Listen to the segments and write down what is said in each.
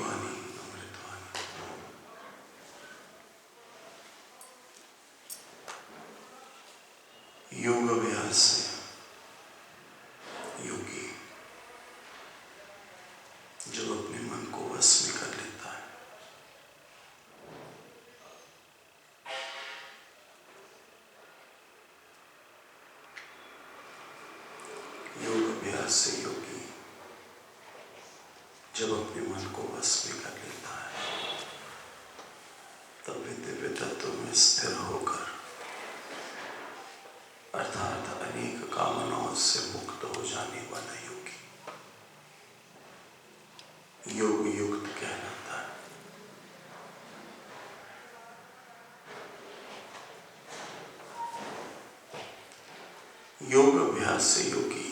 अमृतवाणी अमृतवाणी। योग अभ्यास से योगी जब अपने मन को वश में कर लेता है, योग अभ्यास से योगी जब अपने मन को वश में कर लेता है, तब दिव्य तत्व में स्थिर होकर अर्थात अनेक कामनाओं से मुक्त हो जाने वाला योगी योग युक्त कहलाता है। योग अभ्यास से योगी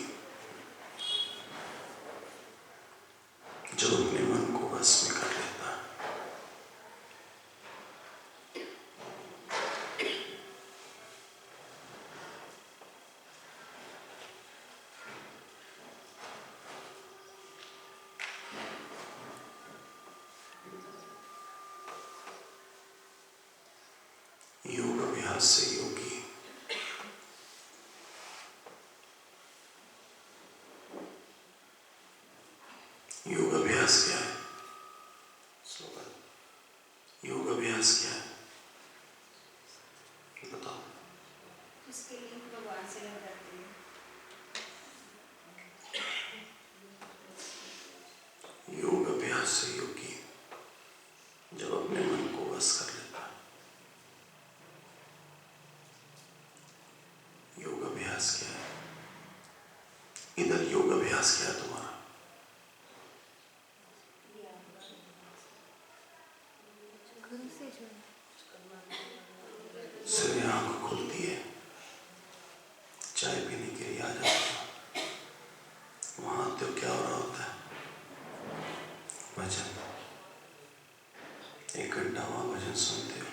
जब अपने मन को वश में कर लेता है, योग अभ्यास से योगी योग अभ्यास क्या है? योग अभ्यास क्या है बताओ। उसके लिए भगवान से लग जाते हैं। योग अभ्यास से योगी जब अपने मन को वश कर लेता है, योग अभ्यास क्या है? इधर योग अभ्यास क्या है तुम्हारा? सिर्फ आंख खुलती है, चाय पीने के लिए आ जाते हो, वहां तो क्या हो रहा होता है? भजन। 1 घंटा वहां भजन सुनते हो,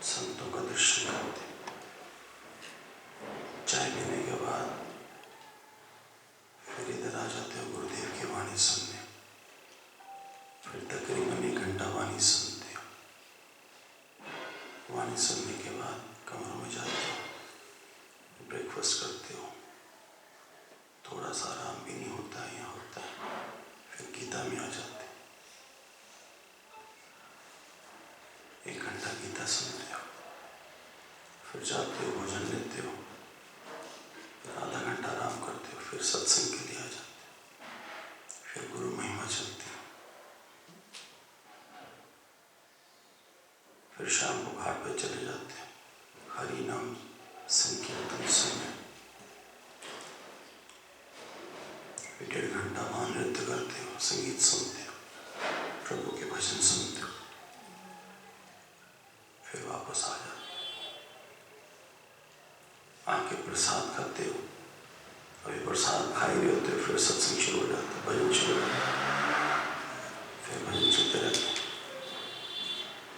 संतों का दर्शन करते हो, चाय पीने के बाद फिर इधर आ जाते हो गुरुदेव की वाणी सुनने, फिर तकरीबन 1 घंटा वाणी सुनते हो, वाणी सुनने के बाद कमरों में जाते हो, ब्रेकफास्ट करते हो, थोड़ा सा आराम भी नहीं होता है, यहाँ होता है, फिर गीता में आ जाते हो, 1 घंटा गीता सुनते हो, फिर जाते हो भोजन लेते हो, फिर आधा घंटा आराम करते हो, फिर सत्संग के लिए आ जाते हो, फिर गुरु महिमा चलती हो, फिर शाम को घाट पे चले जाते हो, हरि नाम संकीर्तन सुनने, फिर 1.5 घंटा वहां नृत्य करते हो, संगीत सुनते हो, प्रभु के भजन सुनते हो, फिर वापस आ जाते हो, आके प्रसाद खाते हो, अभी प्रसाद खा ही रहे होते हो, फिर सत्संग शुरू हो जाता है, भजन शुरू हो जाता है, फिर भजन सुनते रहते हो,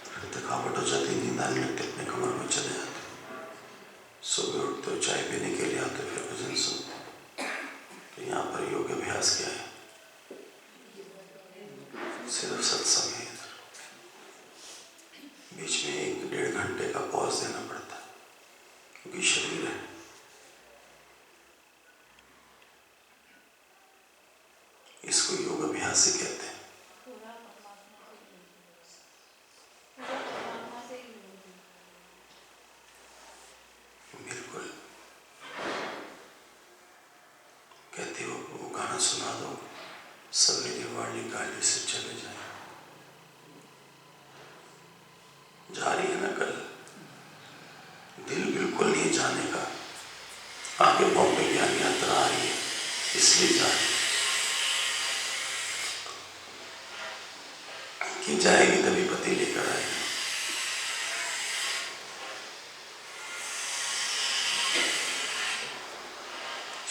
फिर थकावट हो जाती है, नींद आने लगती है, अपने कमर में चले जाते हो, सुबह उठते हो, चाय पीने के लिए आते हो, फिर भजन सुनते हो। तो यहाँ पर योग अभ्यास क्या है? सिर्फ सत्संग है। इधर बीच में 1-1.5 घंटे का पॉज देना पड़ता है, क्योंकि शरीर है, इसको योग अभ्यास ही कहते हैं। बिल्कुल। कहते हो वो गाना सुना दो, सवेरे वाली गाड़ी से चले जाए, जा रही है ना कल, दिल बिल्कुल नहीं जाने का, आगे बॉम्बे ज्ञान यात्रा आ रही है, इसलिए जा रही कि जाएगी तभी पति लेकर आएगी।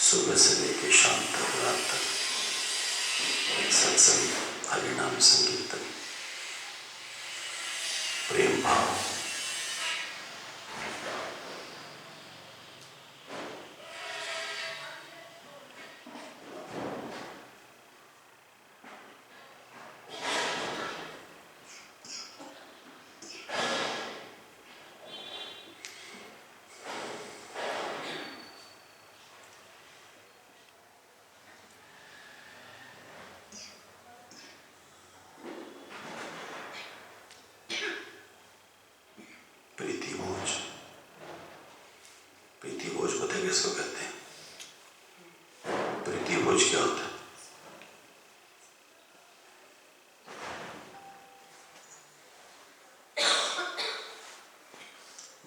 सुबह से लेकर शाम तक, रात तक सत्संग, हरिनाम संकीर्तन, प्रेम भाव, किसको कहते हैं? प्रीति भोज क्या होता है?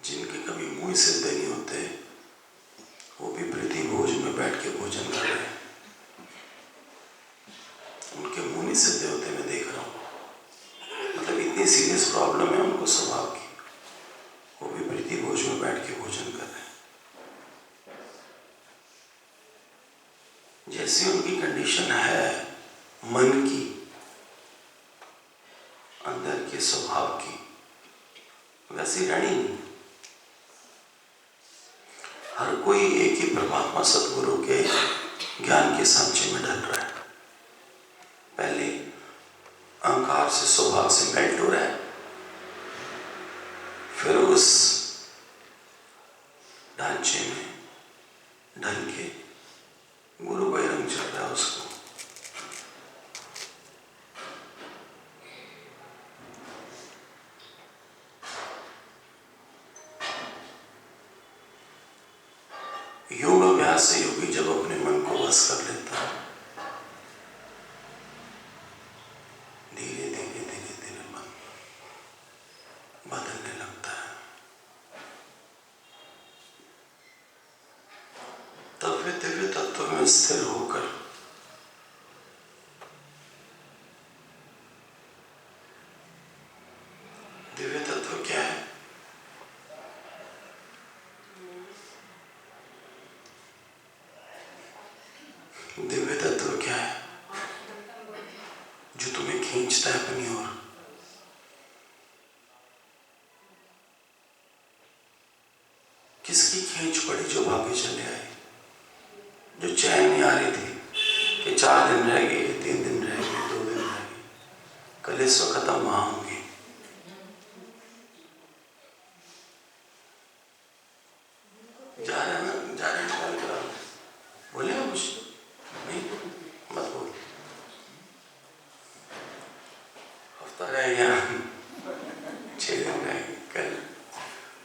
जिनके कभी मुंह सिद्धे नहीं होते वो भी प्रीति भोज में बैठ के भोजन कर रहे हैं। उनके मुंह नहीं सिद्धे होते, मैं देख रहा हूँ। मतलब इतनी सीरियस प्रॉब्लम है उनको स्वभाव की, वो भी प्रीति भोज में बैठ के भोजन कर रहे हैं। जैसी उनकी कंडीशन है मन की, अंदर के स्वभाव की, वैसी रहनी नहीं। हर कोई एक ही परमात्मा सतगुरु के ज्ञान के सांचे में ढल रहा है। पहले अहंकार से, स्वभाव से मेल्ट हो रहा है, फिर उस ढांचे में ढल के गुरु का रंग चढ़ रहा है उसको। योग अभ्यास से योगी जब अपने मन को वश कर लेता है, धीरे धीरे धीरे धीरे मन बदलने लगता है। तब वे दिव्य तत्व में स्थिर होकर दिव्य तत्व क्या है? दिव्य तत्व क्या है? जो तुम्हें खींचता है अपनी ओर। किसकी खींच पड़ी जो भागे चले आए? जो चैन नहीं आ रही थी कि 4 दिन रह गए, 3 दिन रह गए, 2 दिन रह गए, कल इस वक्त हम वहां होंगे। जा रहे हैं ना, जा रहे हैं, कॉल करा बोले कुछ नहीं, मत बोल। हफ्ता रह गया, 6 दिन रह गए। कल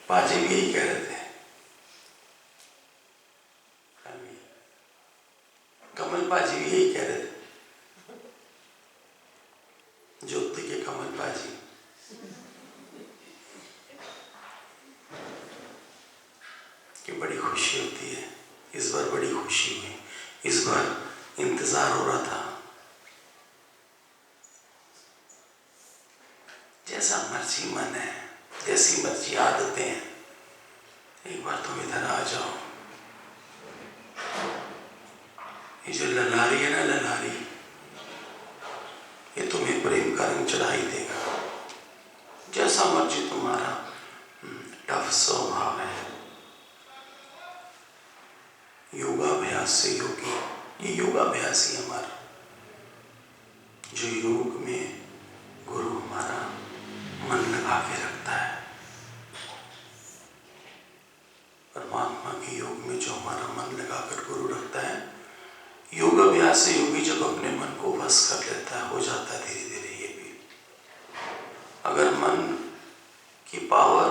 पाजी भी यही कह रहे थे, कमल पाजी भी यही कह रहे थे, ज्योति के कमल पाजी। कि बड़ी खुशी होती है। इस बार बड़ी खुशी हुई, इस बार इंतजार हो रहा था। जैसा मर्जी मन है, जैसी मर्जी आदतें हैं, एक बार तुम इधर आ जाओ। ये जो ललारी है ना, ललारी, ये तुम्हें प्रेम का रंग चढ़ा ही देगा। जैसा मर्जी तुम्हारा टफ स्वभाव है, योगाभ्यास से योगी, ये योगाभ्यास ही हमारा, जो योग में गुरु हमारा मन लगा के रखता है। परमात्मा के योग में जो हमारा मन लगाकर गुरु रखता है, योग अभ्यास से योगी जब अपने मन को वश कर लेता है, हो जाता है धीरे धीरे। ये भी अगर मन की पावर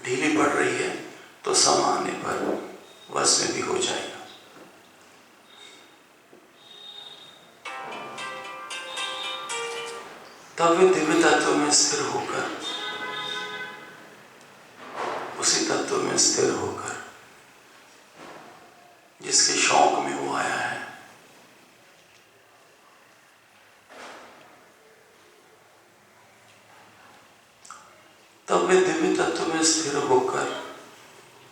ढीली पड़ रही है तो समय आने पर वश में भी हो जाएगा। तब वे दिव्य तत्व में स्थिर होकर, उसी तत्व में स्थिर होकर जिसके शौक में वो आया है, तब वे दिव्य तत्व में स्थिर होकर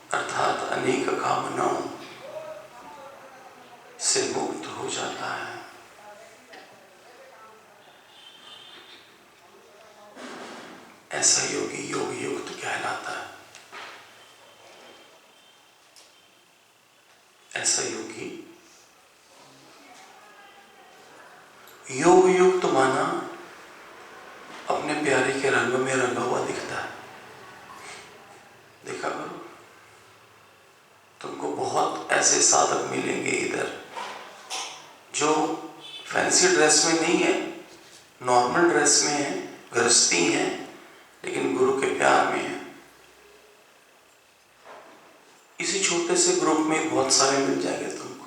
अर्थात अनेक कामनाओं से मुक्त हो जाता है। ऐसा योगी योग युक्त कहलाता है। ऐसा योगी योग युक्त माना अपने प्यारे के रंग में रंगा हुआ दिखता है। देखा करो, तुमको बहुत ऐसे साधक मिलेंगे इधर जो फैंसी ड्रेस में नहीं है, नॉर्मल ड्रेस में है, गृहस्थी है, लेकिन गुरु के प्यार में है। इसी छोटे से ग्रुप में बहुत सारे मिल जाएंगे तुमको।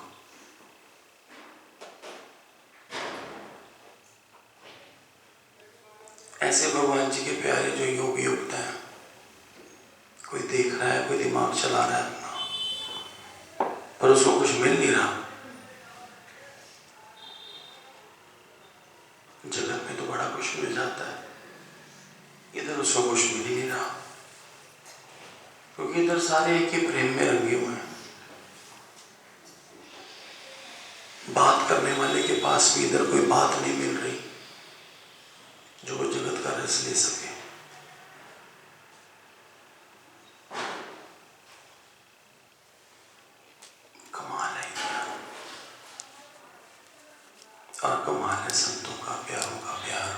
ऐसे भगवान जी के प्यारे जो योग युक्त हैं, कोई देख रहा है, कोई दिमाग चला रहा है अपना, पर उसको कुछ मिल नहीं रहा। जगत में तो बड़ा कुछ मिल जाता है, इधर उसको कुछ मिल ही नहीं रहा, क्योंकि इधर सारे एक ही प्रेम में रंगे हुए हैं। बात करने वाले के पास भी इधर कोई बात नहीं मिल रही जो वो जगत का रस ले सके। कमाल है और कमाल है संतों का, प्यारों का प्यार।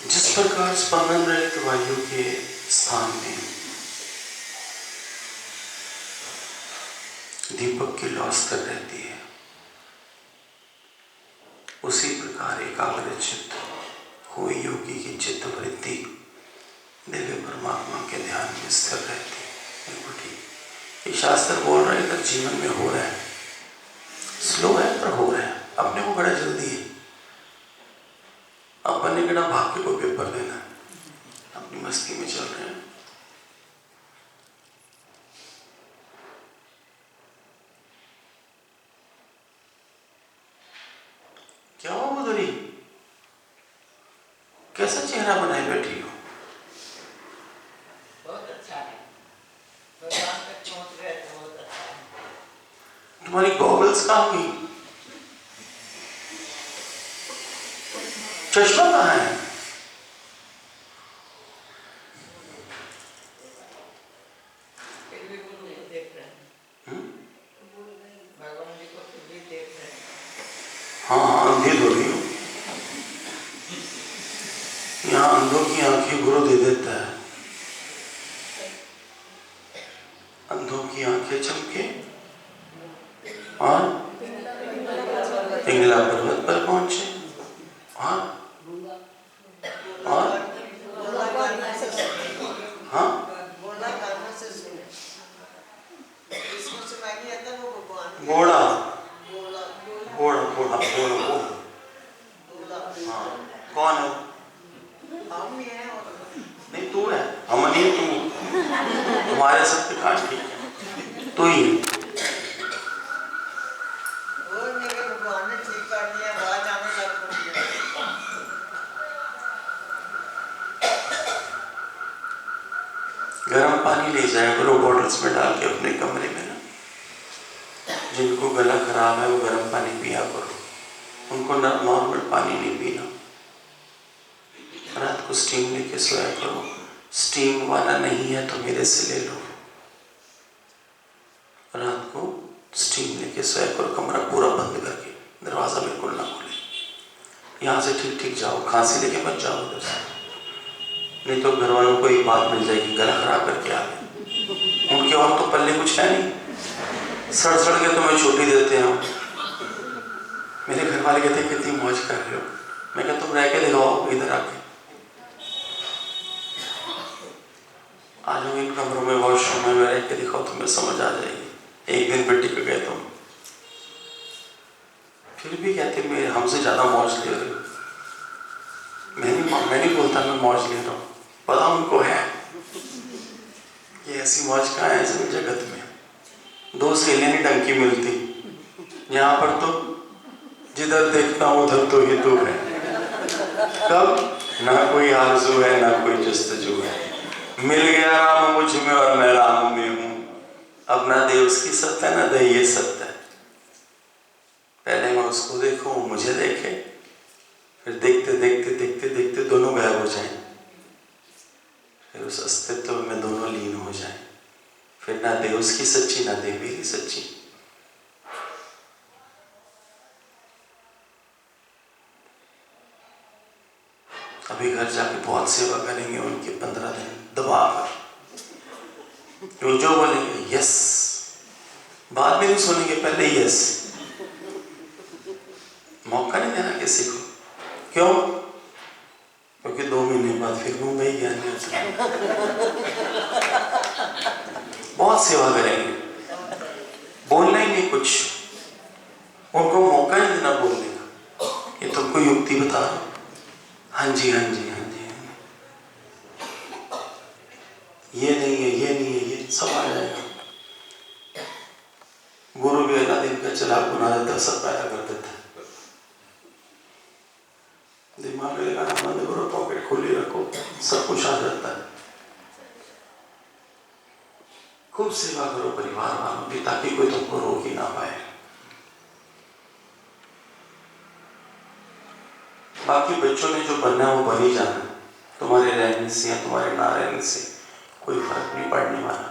जिस प्रकार स्पंदन रहित वायु के स्थान में दीपक की लौ स्थिर रहती है, उसी प्रकार एकाग्र चित्त कोई योगी की चित्त वृत्ति दिव्य परमात्मा के ध्यान में स्थिर रहती है। बिल्कुल ठीक। ये शास्त्र बोल रहे हैं, इधर जीवन में हो रहा है, स्लो है पर हो रहा है। अपने को बड़ा जल्दी है, अपन ने बड़ा भाग्य को पेपर देना है, अपनी मस्ती में चल रहे हैं। क्या हुआ मधुरी, कैसा चेहरा बनाए बैठी हो? बहुत अच्छा है, भगवान तक पहुंच गए तो बहुत अच्छा है। तुम्हारी गॉगल्स कहाँ गई? चश्मा कहाँ है? फिर भी गुरु को देख रहे हैं, भगवान जी को फिर भी देख रहे हैं। हाँ, अंधी हो रही हो। यहाँ अंधों की आंखें गुरु दे देता है। अंधों की आंखें चमके और पिंगला पर्वत पर पहुंचे और हाँ घोड़ा घोड़ा घोड़ा घोड़ा हाँ, कौन है? नहीं तू है, हम नहीं, तू हमारे सब पे काट ठीक है, तू ही भगवान ने ठीक कर दिया, आवाज आने लग पड़ी है। गर्म पानी ले जाया करो बॉटल्स में डाल के अपने कमरे में ना। जिनको गला खराब है वो गर्म पानी पिया करो, उनको नॉर्मल पानी नहीं पीना। रात को स्टीम लेके सोया करो, स्टीम वाला नहीं है तो मेरे से ले लो। रात को स्टीम लेके सोया करो, कमरा पूरा बंद करके, दरवाजा बिल्कुल ना खोले। यहाँ से ठीक ठीक जाओ, खांसी लेके मत जाओ उधर से, नहीं तो घर वालों को एक बात मिल जाएगी, गला खराब करके आ गए। उनके और तो पल्ले कुछ है नहीं, सड़ सड़ के तुम्हें छुट्टी देते हैं। मेरे घर वाले कहते हैं कितनी मौज कर रहे हो, मैं कहता तुम रह के दिखाओ इधर आके। आ जाओ इन कमरों में, वॉशरूम में रह के दिखाओ, तुम्हें समझ आ जाएगी। एक दिन पे टिक गए तुम, फिर भी कहते मेरे हमसे ज्यादा मौज ले रहे हो। मैं नहीं बोलता मैं मौज ले रहा हूँ, पता उनको है ये ऐसी मौज कहाँ है इस जगत में। दो सहेलियां नहीं ढंग की मिलती, यहाँ पर तो जिधर देखता हूँ उधर तो ही तो है। कब ना कोई आरज़ू है ना कोई जस्तजू है, मिल गया राम मुझ में और मैं राम में हूँ। अब ना दे उसकी सत्य है ना दे ये सत्य है। पहले मैं उसको देखूं मुझे देखे, फिर देखते देखते देखते देखते दोनों गायब हो जाएं, फिर उस अस्तित्व में दोनों लीन हो जाएं। फिर ना दे उसकी सच्ची ना दे मेरी सच्ची। अभी घर जाके बहुत सेवा करेंगे उनके 15 दिन दबा कर, जो बोलेंगे यस, बाद में नहीं सुनेंगे, पहले यस। मौका नहीं देना किसी को, क्यों? क्योंकि 2 महीने बाद फिर मुंबई ज्ञान यात्रा, बहुत सेवा करेंगे, बोलना ही नहीं कुछ, उनको मौका ही देना बोलने का। ये तुमको युक्ति बता रहा हूं, हाँ जी हाँ जी हाँ जी, ये नहीं है ये नहीं है, ये सब आ जाएगा। गुरु भी अल्लाह दिन का चला बना देता, सब पैदा कर देता। दिमाग में लगाना बंद करो, पॉकेट खुली रखो, सब कुछ आ जाता है। खूब सेवा करो परिवार वालों की, ताकि कोई तुमको रोक ही ना पाए। बाकी बच्चों ने जो बनना है वो बन ही जाना, तुम्हारे रहने से या तुम्हारे ना रहने से कोई फर्क नहीं पड़ने वाला।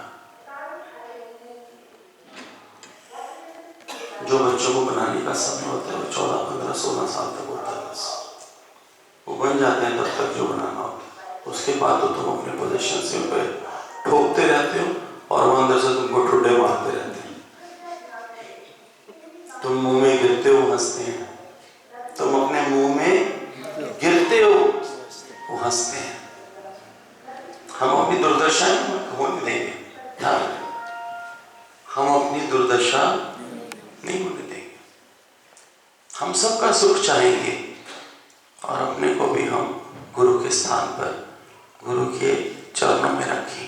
जो बच्चों को बनाने का सपना होता है वो 14, 15, 16 साल तक होता है, बस वो बन जाते हैं तब तक जो बनाना होता है। उसके बाद तो तुम अपने पोजीशन से उन पर ठोकते रहते हो और वो अंदर से तुमको ठुड्डे मारते रहते हैं। तुम मुंह में गिरते हो, हंसते हैं। तुम अपने मुंह में गिरते हो, वो हंसते हैं। हम अपनी दुर्दशा होने देंगे, ध्यान, हम अपनी दुर्दशा नहीं होने देंगे। हम सबका सुख चाहेंगे और अपने को भी हम गुरु के स्थान पर, गुरु के चरणों में रखेंगे।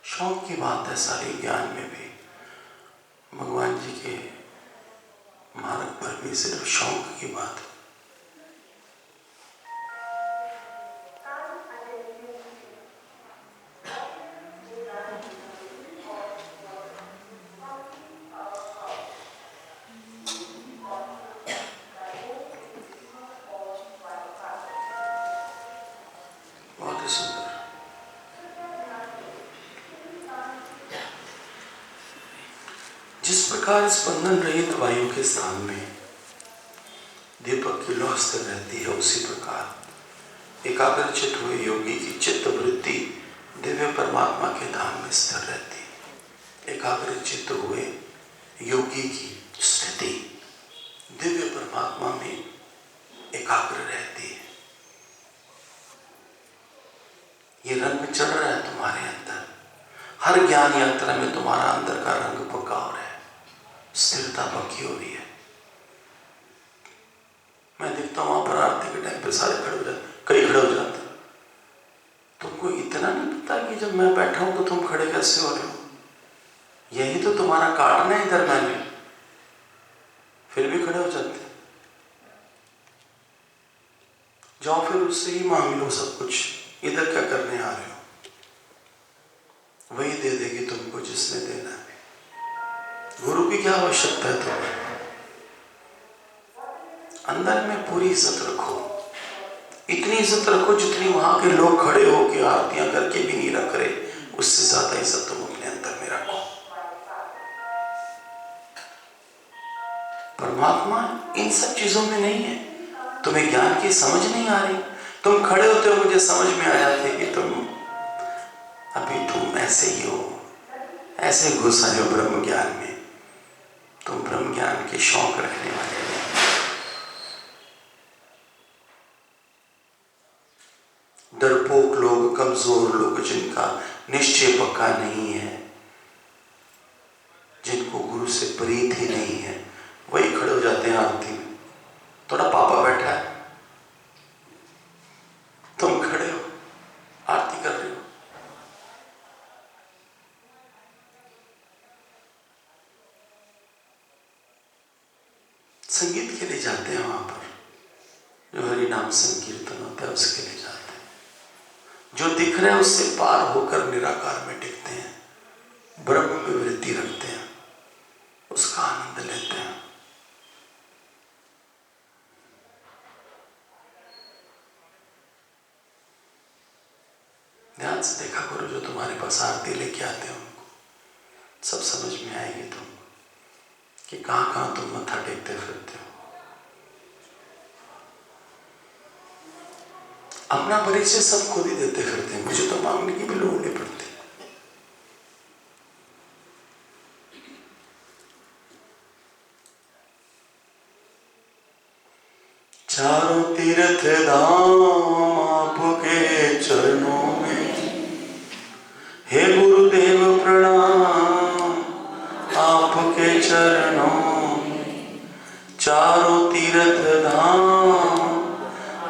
शौक की बात है सारी, ज्ञान में भी, भगवान जी के मार्ग पर भी सिर्फ शौक की बात है। बहुत ही सुंदर। जिस प्रकार स्पंदन रहित वायु के स्थान में दीपक की लौ स्थिर रहती है, उसी प्रकार एकाग्रचित हुए योगी की चित्त वृत्ति दिव्य परमात्मा के धाम में स्थिर रहती है। एकाग्रचित हुए योगी की स्थिति दिव्य परमात्मा में एकाग्र रहती है। ये रंग चढ़ रहा है तुम्हारे अंदर, हर ज्ञान यात्रा में तुम्हारा अंदर का रंग पक्का हो रहा है, स्थिरता पक्की हो रही है। मैं देखता हूं वहां पर आरती के टाइम पे सारे खड़े हो जाते, कई खड़े हो जाते। तुमको इतना नहीं पता कि जब मैं बैठा हूं तो तुम खड़े कैसे हो रहे हो? यही तो तुम्हारा काटना है इधर मैंने, फिर भी खड़े हो जाते। जाओ फिर उससे ही मांग लो सब कुछ, इधर क्या करने आ रहे हो? वही दे देगी तुमको जिसने देना है। गुरु की क्या आवश्यकता है तुम्हें? अंदर में पूरी इज्जत रखो, इतनी इज्जत रखो जितनी वहां के लोग खड़े होकर आरतियां करके भी नहीं रख रहे, उससे ज्यादा इज्जत तुम अपने अंदर में रखो। परमात्मा इन सब चीजों में नहीं है। तुम्हें ज्ञान की समझ नहीं आ रही, तुम खड़े होते हो, मुझे समझ में आ जाते कि तुम ऐसे ही हो, ऐसे घुस आए हो ब्रह्म ज्ञान में। तुम ब्रह्म ज्ञान के शौक रखने वाले नहीं। डरपोक लोग, कमजोर लोग, जिनका निश्चय पक्का नहीं है, जिनको गुरु से प्रीत ही नहीं है, वही खड़े हो जाते हैं आरती में। थोड़ा पापा बैठा है, तुम खड़े हो, आरती कर रहे हो। संगीत के लिए जाते हैं वहां पर, जो हरि नाम संकीर्तन होता है उसके लिए जाते हैं। जो दिख रहा है उससे पार होकर निराकार में टिकते हैं, ब्रह्म में वृत्ति रखते हैं, उसका आनंद लेते हैं। ध्यान से देखा करो, जो तुम्हारे पास आरती लेके आते हैं उनको सब समझ में आएगी तुमको कि कहां कहां तुम मत्था टेकते फिरते हो। अपना परिचय सब खुद ही देते फिरते हैं, मुझे तो मांगने की भी लोड़ नहीं पड़ती। चारों तीर्थ धाम आपके चरणों में, हे गुरुदेव प्रणाम आपके चरणों में। चारों तीर्थ धाम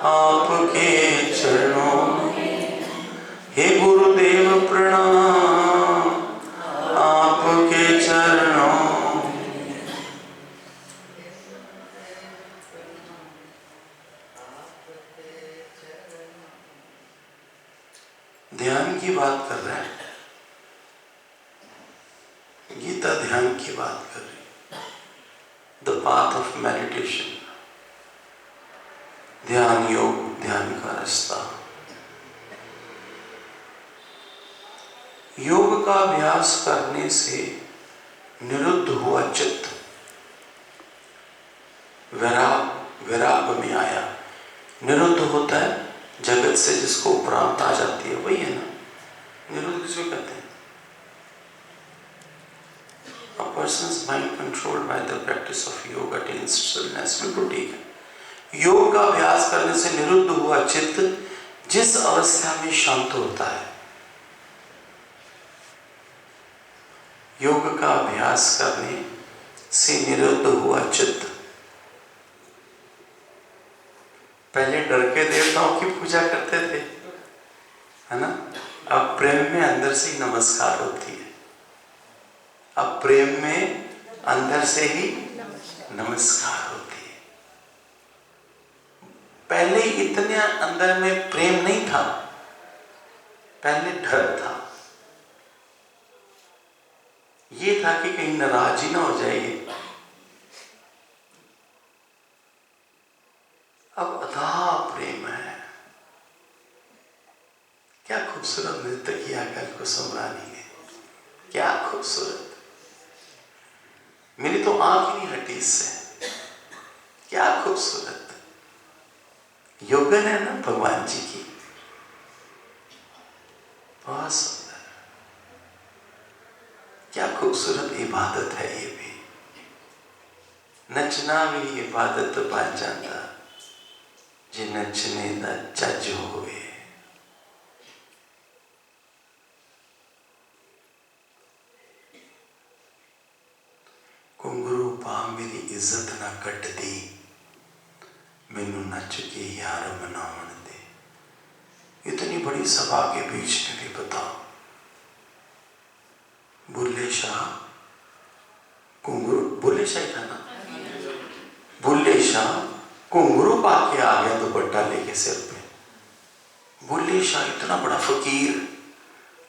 आपके चरणों में, हे गुरुदेव प्रणाम आपके चरणों में। ध्यान की बात कर रहा है, गीता ध्यान की बात कर रही है। द पाथ ऑफ मेडिटेशन, ध्यान योग, ध्यान का रास्ता। योग का अभ्यास करने से निरुद्ध हुआ चित्त विराग में आया। निरुद्ध होता है जगत से जिसको उपरांत आ जाती है, वही है ना निरुद्ध किसको कहते हैं? A person's mind controlled by the practice of yoga attains stillness। बिल्कुल ठीक है। योग का अभ्यास करने से निरुद्ध हुआ चित्त जिस अवस्था में शांत होता है। योग का अभ्यास करने से निरुद्ध हुआ चित्त। पहले डर के देवताओं की पूजा करते थे, है ना? अब प्रेम में अंदर से ही नमस्कार होती है। अब प्रेम में अंदर से ही नमस्कार होती है। पहले इतने अंदर में प्रेम नहीं था, पहले डर था। ये था कि कहीं नाराज ही ना हो जाएगी। अब अथाह प्रेम है। क्या खूबसूरत नृत्य किया कल कुसुम रानी ने, क्या खूबसूरत। मेरी तो आंख ही नहीं हटी इससे, क्या खूबसूरत योगन है ना भगवान जी की, बहुत सुंदर। क्या खूबसूरत इबादत है ये भी। नचना भी इबादत बन जाता जे नचने दा जज होवे। घुंघरू पा मेरी इज्जत ना कट दी, मैनू नच के यार मनावन दे। इतनी बड़ी सभा के बीच में भी बताओ, बुल्ले शाह घुंघरू, बुल्ले शाह था ना, बुल्ले शाह घुंघरू पा के आ गया दुपट्टा लेके सिर पे। बुल्ले शाह इतना बड़ा फकीर,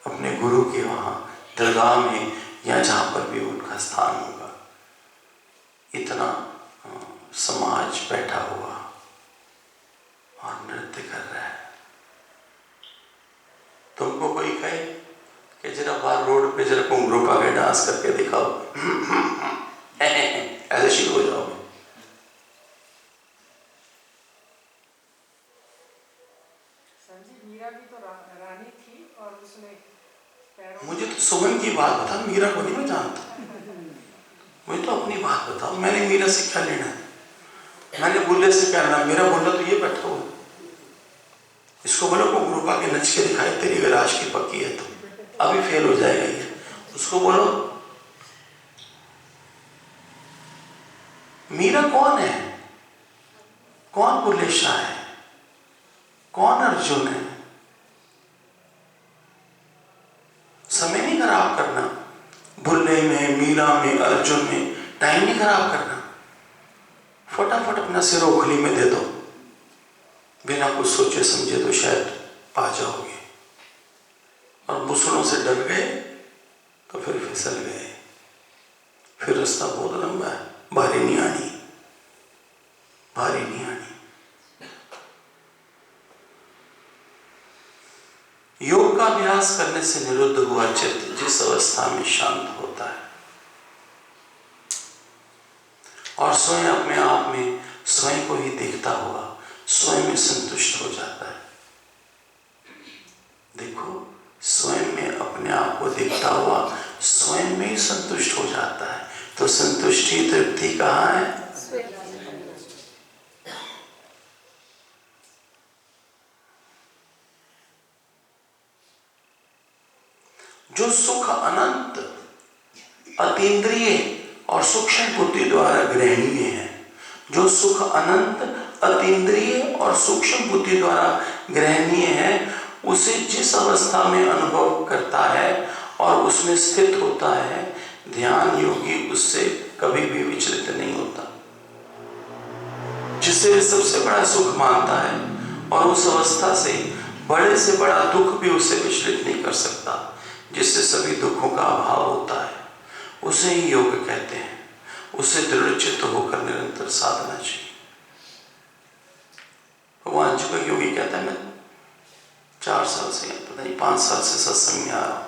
अपने गुरु के वहां दरगाह में या जहां पर भी उनका स्थान होगा, इतना समाज बैठा हुआ और नृत्य कर रहा है। तुमको कोई कहे कि जरा बाहर रोड पे जरा घुंघरू पा के डांस करके दिखाओ, ऐसे शुरू हो जाओगे। मीरा भी तो रानी थी और उसने मुझे तो सुमन की बात बता, मीरा को नहीं मैं जानता। मुझे तो अपनी बात बताओ, मैंने मीरा से क्या लेना है? मैंने बुल्ले से क्या लेना? मेरा बुल्ला तो ये बैठा हुआ, इसको बोलो को घुंघरू पा के नच के दिखाए, तेरी विराज की पक्की है तो अभी फेल हो जाएगा ये। उसको बोलो मीरा कौन है, कौन बुल्ले शाह है, कौन अर्जुन है? समय नहीं खराब करना, बुल्ले में, मीरा में, अर्जुन में टाइम नहीं खराब करना। फटाफट अपना सिर ओखली में दे दो, बिना कुछ सोचे समझे तो शायद पा जाओगे। और मुसलों से डर गए तो फिर फिसल गए। फिर रास्ता बहुत लंबा है, भारी नहीं आनी, भारी नहीं आनी। योग का अभ्यास करने से निरुद्ध हुआ चित्त जिस अवस्था में शांत होता है और स्वयं अपने आप में स्वयं को ही देखता हुआ स्वयं में संतुष्ट हो जाता है। देखो, स्वयं में अपने आप को देखता हुआ स्वयं में ही संतुष्ट हो जाता है। तो संतुष्टि तृप्ति कहाँ है? जो सुख अनंत, अतीन्द्रिय और सूक्ष्म बुद्धि द्वारा ग्रहणीय है, जो सुख अनंत, अतीन्द्रिय और सूक्ष्म बुद्धि द्वारा ग्रहणीय है, उसे जिस अवस्था में अनुभव करता है और उसमें स्थित होता है, ध्यान योगी उससे कभी भी विचलित नहीं होता। जिसे सबसे बड़ा सुख मानता है और उस अवस्था से बड़े से बड़ा दुख भी उसे विचलित नहीं कर सकता, जिससे सभी दुखों का अभाव होता है, उसे ही योग कहते हैं। उसे दृढ़चित्त होकर निरंतर साधना चाहिए। भगवान जी का योगी कहता है, मैं 4 साल से, पता नहीं 5 साल से सत्संग में आ रहा हूं,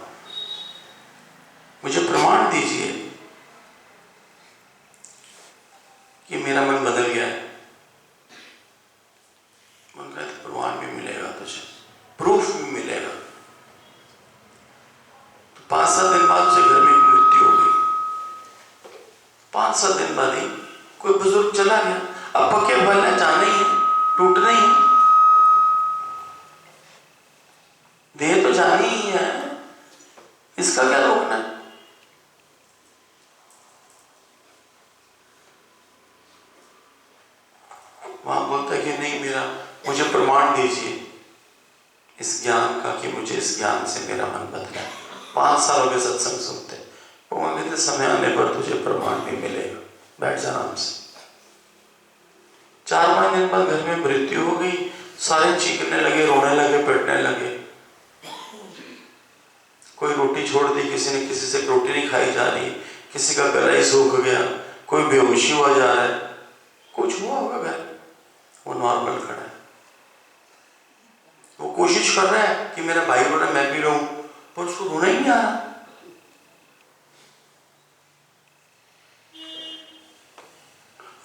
मुझे प्रमाण दीजिए कि मेरा मन बदल गया है। मन कहते प्रमाण भी मिलेगा तुझे, प्रूफ भी मिलेगा। तो 5-7 दिन बाद उसे घर में एक मृत्यु हो गई। 5-7 दिन बाद ही कोई बुजुर्ग चला गया। अब पक्के बल है, जाना ही है, टूटना ही है, देह तो जानी ही है, इसका क्या रोकना है। वहां बोलता है कि नहीं, मुझे प्रमाण दीजिए इस ज्ञान का कि मुझे इस ज्ञान से मेरा मन बदला। 5 साल हो गए सत्संग सुनते, वो कहते समय आने पर तुझे प्रमाण भी मिलेगा, बैठ जा आराम से। 4-5 दिन बाद घर में मृत्यु हो गई। सारे चीखने लगे, रोने लगे, पिटने लगे। कोई रोटी छोड़ दी, किसी ने किसी से रोटी नहीं खाई जा रही, किसी का गला ही सूख गया, कोई बेहोशी हुआ जा रहा है, कुछ हुआ होगा घर। वो नॉर्मल खड़ा है, वो कोशिश कर रहा है कि मेरा भाई रो रहा है मैं भी रहूं, पर उसको रोना ही नहीं आ रहा।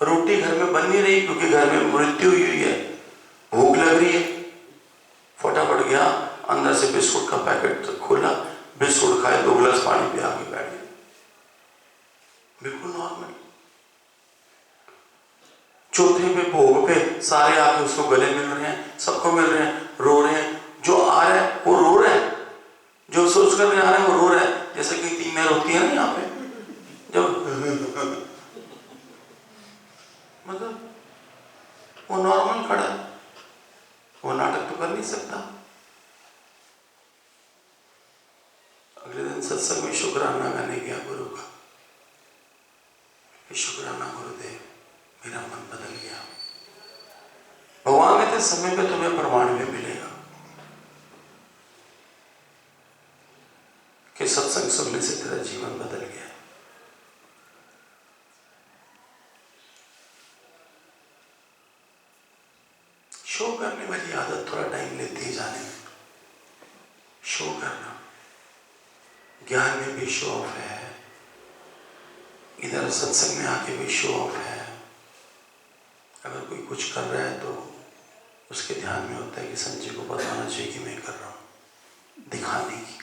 रोटी घर में बन नहीं रही क्योंकि घर में मृत्यु हुई है, भूख लग रही है। फटाफट गया, अंदर से बिस्कुट का पैकेट खोला, बिस्कुट खाए, 2 गिलास पानी पिया के बैठ गया, बिल्कुल नॉर्मल। चौथे पे भोग पे सारे आके उसको गले मिल रहे हैं, सबको मिल रहे हैं, रो रहे हैं। जो आ रहा है वो रो रहा है, जो सोच कर आ रहा है वो रो रहा है। जैसे कि तीमें रोती है ना यहाँ पे, जब मतलब वो नॉर्मल खड़ा है, वो नाटक तो कर नहीं सकता। अगले दिन सत्संग में शुक्राना गाने गया गुरु का, शुक्राना गुरुदेव, मेरा मन बदल गया। भगवान कहते समय पे तुम्हें प्रमाण भी मिलेगा कि सत्संग सुनने से तेरा जीवन बदल गया। शो करने वाली आदत थोड़ा टाइम लेती है जाने में। शो करना, ज्ञान में भी शो ऑफ है, इधर सत्संग में आके भी शो ऑफ है। अगर कोई कुछ कर रहा है तो उसके ध्यान में होता है कि संजय को बताना चाहिए कि मैं कर रहा हूँ, दिखाने की।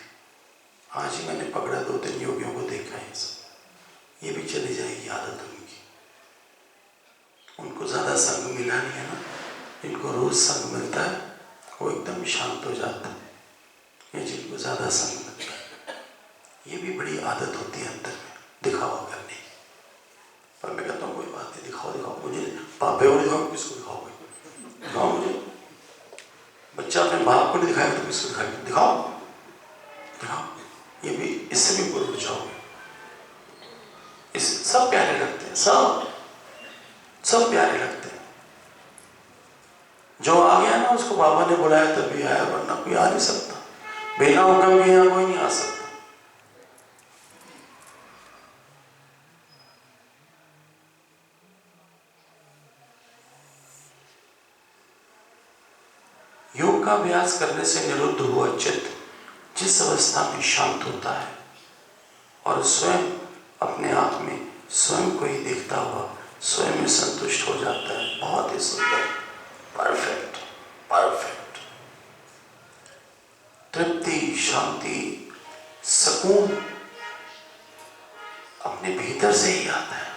आज ही मैंने पकड़ा 2-3 योगियों को देखा है, सब ये भी चली जाएगी आदत उनकी। उनको ज्यादा संग मिला नहीं है ना, इनको रोज संग मिलता है वो एकदम शांत हो जाता है। ये जिनको ज्यादा संग मिलता है, ये भी बड़ी आदत होती है अंदर में दिखावा करने की। पर मैं कहता हूँ कोई बात नहीं, दिखाओ, मुझे पापे को दिखाओ, किसको दिखाओगे? दिखाओ मुझे। बच्चा अपने बाप को नहीं दिखाएगा तो किसको दिखाएगा? दिखाओ। ये भी, इससे भी ऊपर उठ जाओगे। इस सब प्यारे लगते हैं, सब प्यारे लगते हैं। जो आ गया ना उसको बाबा ने बुलाया तभी आया, वरना कोई आ नहीं सकता। बिना हुक्म के यहाँ कोई नहीं आ सकता। योग का अभ्यास करने से निरुद्ध हुआ चित्त जिस अवस्था में शांत होता है और स्वयं अपने आप में स्वयं को ही देखता हुआ स्वयं में संतुष्ट हो जाता है, बहुत ही सुंदर, परफेक्ट, तृप्ति, शांति, सुकून अपने भीतर से ही आता है।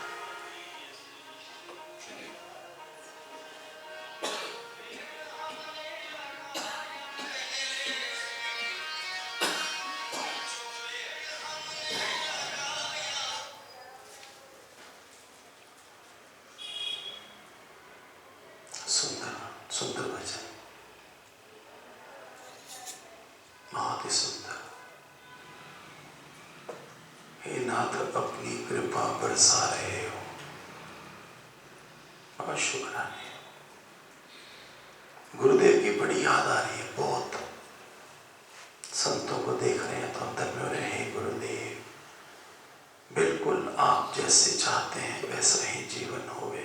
सुंदर सुंदर भजन, बहुत ही सुंदर। हे नाथ अपनी कृपा बरसा रहे हो, बहुत शुक्राने। गुरुदेव की बड़ी याद आ रही है, बहुत संतों को देख रहे हैं तो अंदर में हो रहे हैं, गुरुदेव बिल्कुल आप जैसे चाहते हैं वैसा ही जीवन होवे,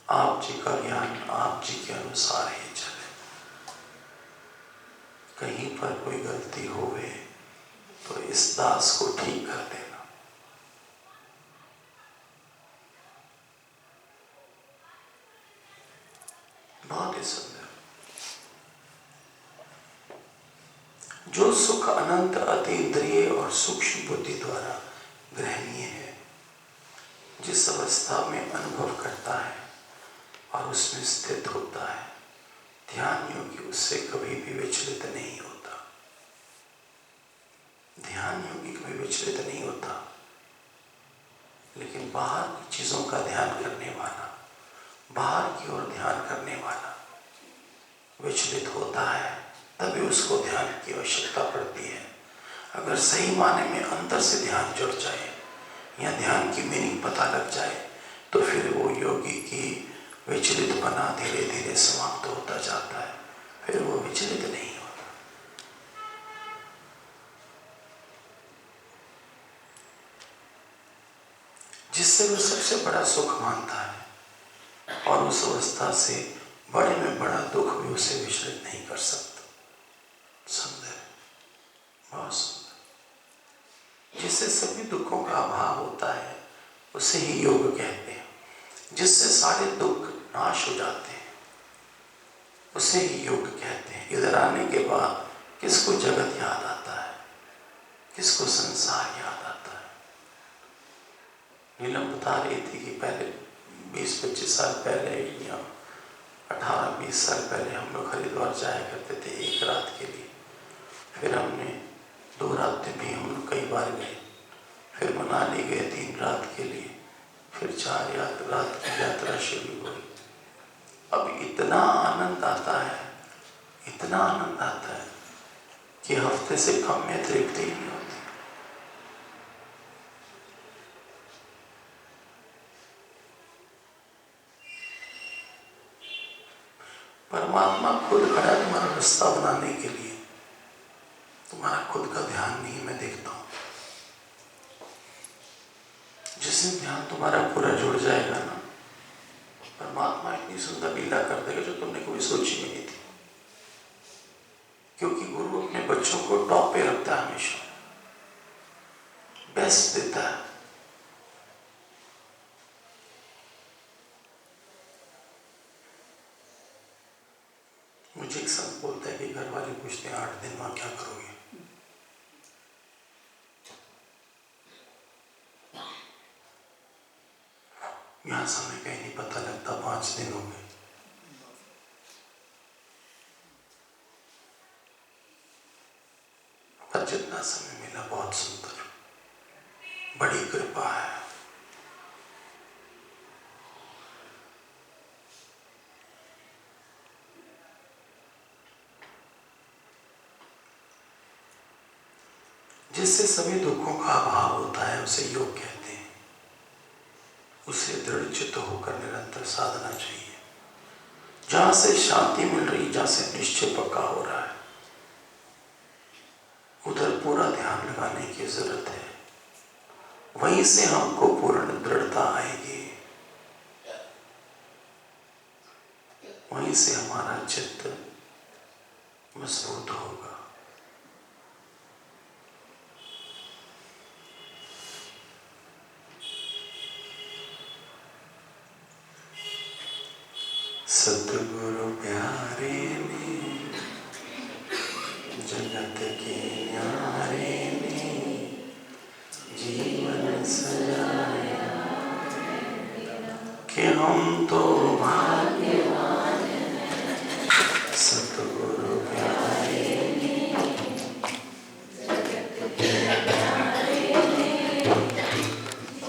आप जी का ज्ञान आप जी के अनुसार ही चले, कहीं पर कोई गलती होवे तो इस दास को ठीक कर देना। बहुत ही सुंदर। जो सुख अनंत अतीन्द्रिय और सूक्ष्म बुद्धि द्वारा ग्रहणीय है, जिस अवस्था में अनुभव करता है और उसमें स्थित होता है, ध्यान योगी उससे कभी भी विचलित नहीं होता। ध्यान योगी कभी विचलित नहीं होता, लेकिन बाहर की चीजों का ध्यान करने वाला, बाहर की ओर ध्यान करने वाला विचलित होता है, तभी उसको ध्यान की आवश्यकता पड़ती है। अगर सही माने में अंदर से ध्यान जुड़ जाए या ध्यान की मीनिंग पता लग जाए, तो फिर वो योगी की विचलितपना धीरे धीरे समाप्त होता जाता है, फिर वो विचलित नहीं होता। जिससे वो सबसे बड़ा सुख मानता है और उस अवस्था से बड़े में बड़ा दुख भी उसे विचलित नहीं कर सकता। सुंदर, बहुत सुंदर। जिससे सभी दुखों का अभाव होता है उसे ही योग कहते हैं। जिससे सारे दुख नाश हो जाते हैं उसे ही योग कहते हैं। इधर आने के बाद किसको जगत याद आता है, किसको संसार याद आता है। नीलम बता रही थी कि पहले 20-25 साल पहले या 18-20 साल पहले हम लोग हरिद्वार जाया करते थे एक रात के लिए। फिर हमने 2 रातें भी हम लोग कई बार गए, फिर मनाली गए 3 रात के लिए, फिर 4 रात की यात्रा शुरू हुई। अब इतना आनंद आता है, इतना आनंद आता है कि हफ्ते से कम में तृप्ति नहीं होती। परमात्मा खुद खड़ा है तुम्हारा रास्ता बनाने के लिए। तुम्हारा खुद का ध्यान नहीं मैं देखता हूं। जिससे ध्यान तुम्हारा पूरा जुड़ जाएगा ना, परमात्मा इतनी सुंदर लीला कर देगा जो तुमने कभी सोची भी नहीं थी। क्योंकि गुरु अपने बच्चों को टॉप पे रखता है, हमेशा बेस्ट देता है। मुझे एक संत बोलता है कि घर वाले पूछते हैं 8 दिन वहां क्या करोगे। यहां समय कहीं नहीं पता लगता, 5 दिन हो गए। पर जितना समय मिला बहुत सुंदर, बड़ी कृपा है। जिससे सभी दुखों का अभाव होता है उसे योग कहते हैं। उसे दृढ़ चित्त होकर निरंतर साधना चाहिए। जहां से शांति मिल रही, जहां से निश्चय पक्का हो रहा है, उधर पूरा ध्यान लगाने की जरूरत है। वहीं से हमको पूर्ण दृढ़ता आएगी, वहीं से हमारा चित्त मजबूत होगा। सतगुरु प्यारे ने जगत के न्यारे ने जीवन सजाया कि हम तो